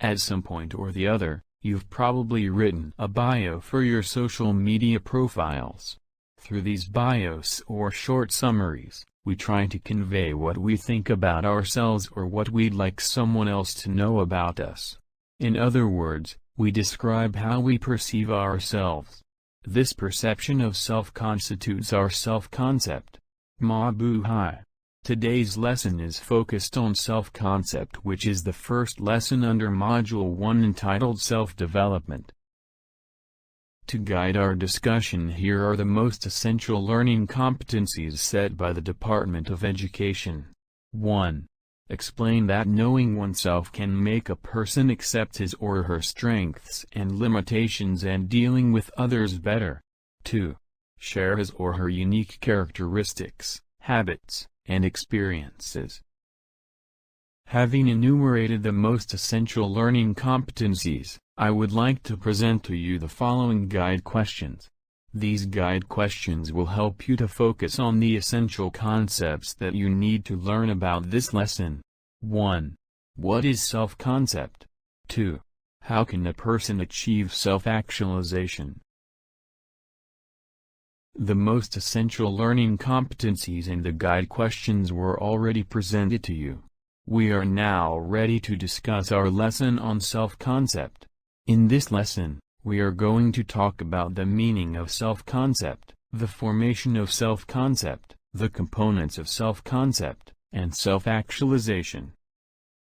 At some point or the other, you've probably written a bio for your social media profiles. Through these bios or short summaries, we try to convey what we think about ourselves or what we'd like someone else to know about us. In other words, we describe how we perceive ourselves. This perception of self constitutes our self-concept. Mabuhay. Today's lesson is focused on self-concept, which is the first lesson under Module 1 entitled Self-Development. To guide our discussion, here are the most essential learning competencies set by the Department of Education. 1. Explain that knowing oneself can make a person accept his or her strengths and limitations and dealing with others better. 2. Share his or her unique characteristics, habits, and experiences. Having enumerated the most essential learning competencies, I would like to present to you the following guide questions. These guide questions will help you to focus on the essential concepts that you need to learn about this lesson. 1. What is self-concept? 2. How can a person achieve self-actualization? The most essential learning competencies and the guide questions were already presented to you. We are now ready to discuss our lesson on self-concept. In this lesson, we are going to talk about the meaning of self-concept, the formation of self-concept, the components of self-concept, and self-actualization.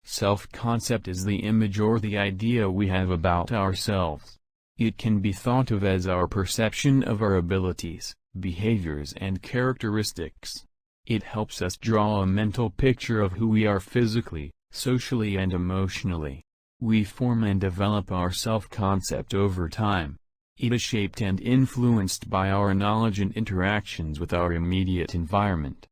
Self-concept is the image or the idea we have about ourselves. It can be thought of as our perception of our abilities, behaviors and characteristics. It helps us draw a mental picture of who we are physically, socially and emotionally. We form and develop our self-concept over time. It is shaped and influenced by our knowledge and interactions with our immediate environment.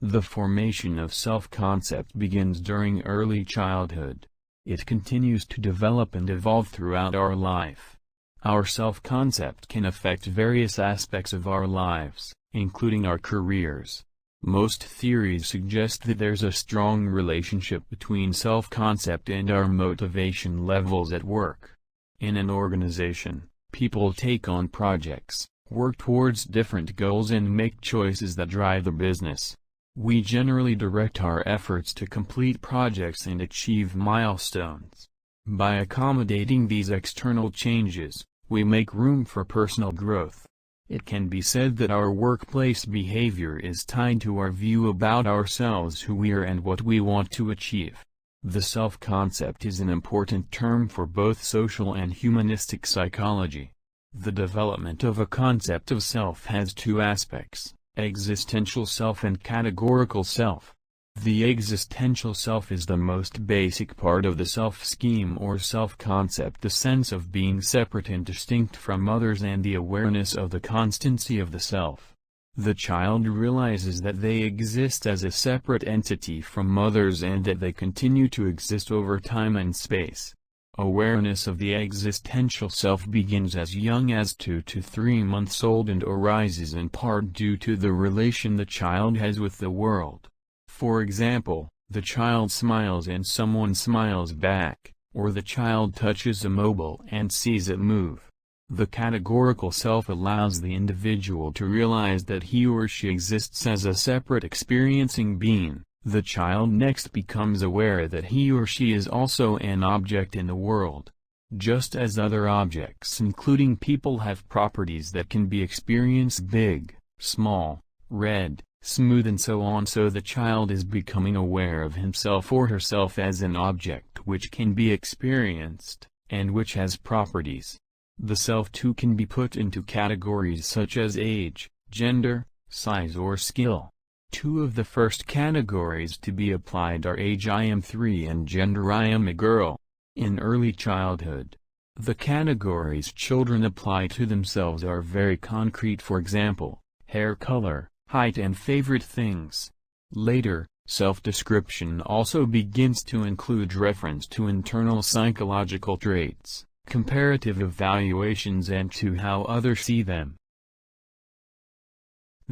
The formation of self-concept begins during early childhood. It continues to develop and evolve throughout our life. Our self-concept can affect various aspects of our lives, including our careers. Most theories suggest that there's a strong relationship between self-concept and our motivation levels at work. In an organization, people take on projects, work towards different goals and make choices that drive the business. We generally direct our efforts to complete projects and achieve milestones. By accommodating these external changes, we make room for personal growth. It can be said that our workplace behavior is tied to our view about ourselves, who we are and what we want to achieve. The self-concept is an important term for both social and humanistic psychology. The development of a concept of self has two aspects: existential self and categorical self. The existential self is the most basic part of the self-scheme or self-concept, the sense of being separate and distinct from others and the awareness of the constancy of the self. The child realizes that they exist as a separate entity from others and that they continue to exist over time and space. Awareness of the existential self begins as young as 2 to 3 months old and arises in part due to the relation the child has with the world. For example, the child smiles and someone smiles back, or the child touches a mobile and sees it move. The categorical self allows the individual to realize that he or she exists as a separate experiencing being. The child next becomes aware that he or she is also an object in the world. Just as other objects including people have properties that can be experienced big, small, red, smooth and so on, so the child is becoming aware of himself or herself as an object which can be experienced, and which has properties. The self too can be put into categories such as age, gender, size or skill. Two of the first categories to be applied are age, I am 3, and gender, I am a girl. In early childhood, the categories children apply to themselves are very concrete, for example, hair color, height and favorite things. Later, self-description also begins to include reference to internal psychological traits, comparative evaluations and to how others see them.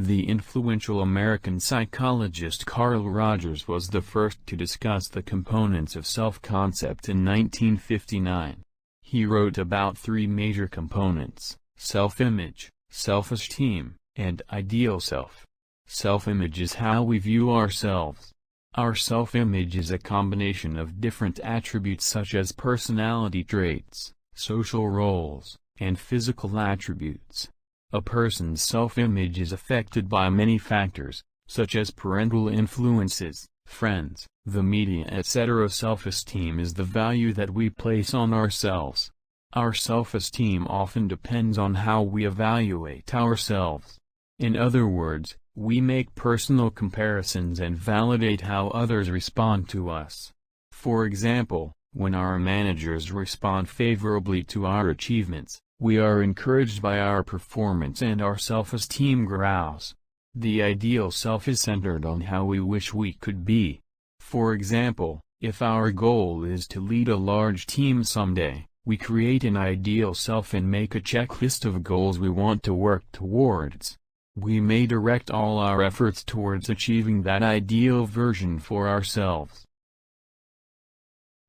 The influential American psychologist Carl Rogers was the first to discuss the components of self-concept in 1959. He wrote about three major components: self-image, self-esteem, and ideal self. Self-image is how we view ourselves. Our self-image is a combination of different attributes such as personality traits, social roles, and physical attributes. A person's self-image is affected by many factors, such as parental influences, friends, the media, etc. Self-esteem is the value that we place on ourselves. Our self-esteem often depends on how we evaluate ourselves. In other words, we make personal comparisons and validate how others respond to us. For example, when our managers respond favorably to our achievements, we are encouraged by our performance and our self-esteem grows. The ideal self is centered on how we wish we could be. For example, if our goal is to lead a large team someday, we create an ideal self and make a checklist of goals we want to work towards. We may direct all our efforts towards achieving that ideal version for ourselves.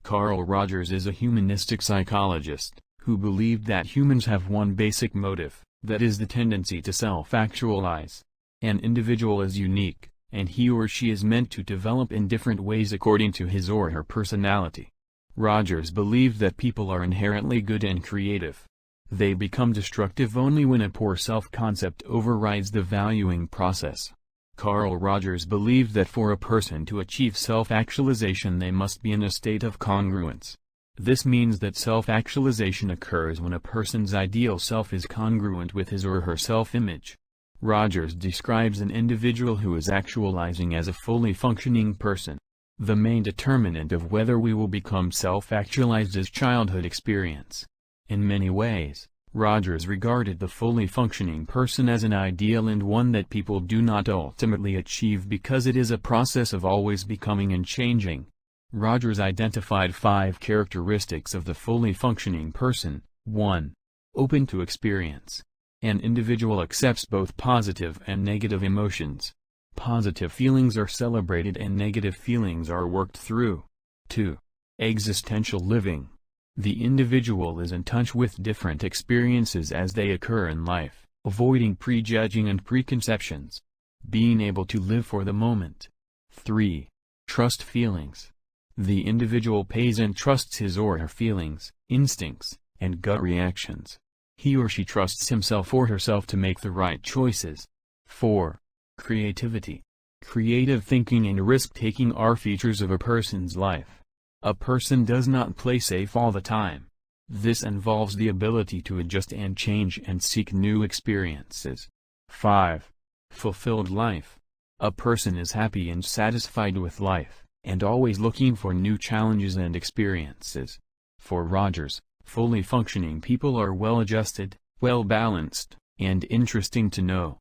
Carl Rogers is a humanistic psychologist, who believed that humans have one basic motive, that is the tendency to self-actualize. An individual is unique, and he or she is meant to develop in different ways according to his or her personality. Rogers believed that people are inherently good and creative. They become destructive only when a poor self-concept overrides the valuing process. Carl Rogers believed that for a person to achieve self-actualization they must be in a state of congruence. This means that self-actualization occurs when a person's ideal self is congruent with his or her self-image. Rogers describes an individual who is actualizing as a fully functioning person. The main determinant of whether we will become self-actualized is childhood experience. In many ways, Rogers regarded the fully functioning person as an ideal and one that people do not ultimately achieve because it is a process of always becoming and changing. Rogers identified 5 characteristics of the fully functioning person. 1. Open to experience. An individual accepts both positive and negative emotions. Positive feelings are celebrated and negative feelings are worked through. 2. Existential living. The individual is in touch with different experiences as they occur in life, avoiding prejudging and preconceptions. Being able to live for the moment. 3. Trust feelings. The individual pays and trusts his or her feelings, instincts, and gut reactions. He or she trusts himself or herself to make the right choices. 4. Creativity. Creative thinking and risk-taking are features of a person's life. A person does not play safe all the time. This involves the ability to adjust and change and seek new experiences. 5. Fulfilled life. A person is happy and satisfied with life, and always looking for new challenges and experiences. For Rogers, fully functioning people are well-adjusted, well-balanced, and interesting to know.